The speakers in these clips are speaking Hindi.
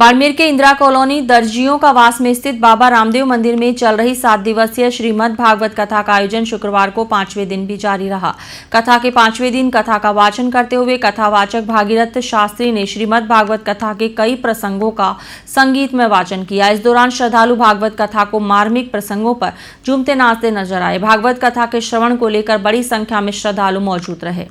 बाड़मेर के इंदिरा कॉलोनी दर्जियों का वास में स्थित बाबा रामदेव मंदिर में चल रही 7 दिवसीय श्रीमद् भागवत कथा का आयोजन शुक्रवार को 5वें दिन भी जारी रहा। कथा के 5वें दिन कथा का वाचन करते हुए कथावाचक भागीरथ शास्त्री ने श्रीमद् भागवत कथा के कई प्रसंगों का संगीत में वाचन किया। इस दौरान श्रद्धालु भागवत कथा को मार्मिक प्रसंगों पर झूमते नाचते नजर आए। भागवत कथा के श्रवण को लेकर बड़ी संख्या में श्रद्धालु मौजूद रहे।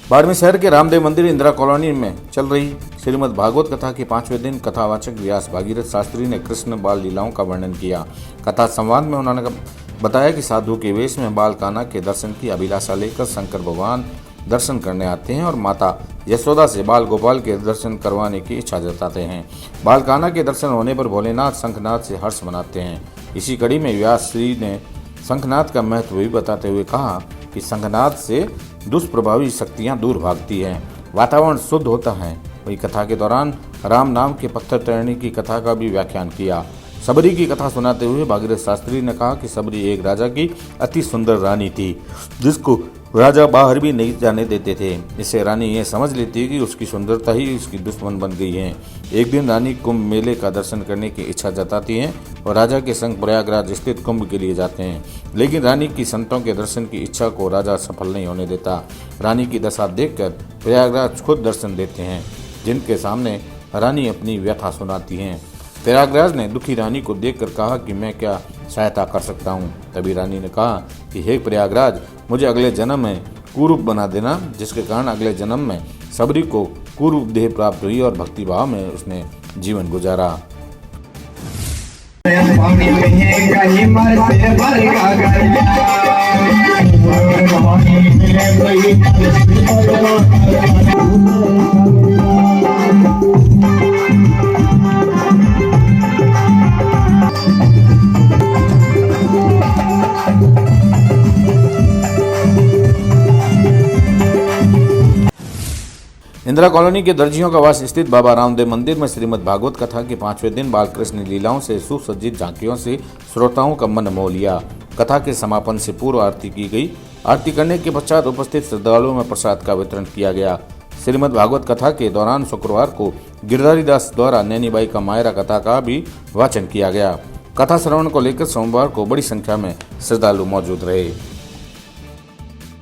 बाड़मेर शहर के रामदेव मंदिर इंदिरा कॉलोनी में चल रही श्रीमद् भागवत कथा के 5वें दिन कथावाचक व्यास भागीरथ शास्त्री ने कृष्ण बाल लीलाओं का वर्णन किया। कथा संवाद में उन्होंने बताया कि साधु के वेश में बाल कान्हा के दर्शन की अभिलाषा लेकर शंकर भगवान दर्शन करने आते हैं और माता यशोदा से बाल गोपाल के दर्शन करवाने की इच्छा जताते हैं। बाल कान्हा के दर्शन होने पर भोलेनाथ शंखनाद से हर्ष मनाते हैं। इसी कड़ी में व्यास श्री ने शंखनाद का महत्व भी बताते हुए कहा कि शंखनाद से दुष्प्रभावी शक्तियां दूर भागती हैं, वातावरण शुद्ध होता है। वही कथा के दौरान राम नाम के पत्थर तैरने की कथा का भी व्याख्यान किया। सबरी की कथा सुनाते हुए भागीरथ शास्त्री ने कहा कि सबरी एक राजा की अति सुंदर रानी थी, जिसको राजा बाहर भी नहीं जाने देते थे। इससे रानी यह समझ लेती कि उसकी सुंदरता ही उसकी दुश्मन बन गई है। एक दिन रानी कुंभ मेले का दर्शन करने की इच्छा जताती हैं और राजा के संग प्रयागराज स्थित कुंभ के लिए जाते हैं, लेकिन रानी की संतों के दर्शन की इच्छा को राजा सफल नहीं होने देता। रानी की दशा देखकर प्रयागराज खुद दर्शन देते हैं, जिनके सामने रानी अपनी व्यथा सुनाती हैं। प्रयागराज ने दुखी रानी को देखकर कहा कि मैं क्या सहायता कर सकता हूँ। तभी रानी ने कहा कि हे प्रयागराज, मुझे अगले जन्म में कुरूप बना देना, जिसके कारण अगले जन्म में सबरी को कुरूप देह प्राप्त हुई और भक्ति भाव में उसने जीवन गुजारा। इंदिरा कॉलोनी के दर्जियों का वास स्थित बाबा रामदेव मंदिर में श्रीमद् भागवत कथा के 5वें दिन बालकृष्ण लीलाओं से सुसज्जित झांकियों से श्रोताओं का मन मोह लिया। कथा के समापन से पूर्व आरती की गई। आरती करने के पश्चात उपस्थित श्रद्धालुओं में प्रसाद का वितरण किया गया। श्रीमद् भागवत कथा के दौरान शुक्रवार को गिरधारी दास द्वारा नैनीबाई का मायरा कथा का भी वाचन किया गया। कथा श्रवण को लेकर सोमवार को बड़ी संख्या में श्रद्धालु मौजूद रहे।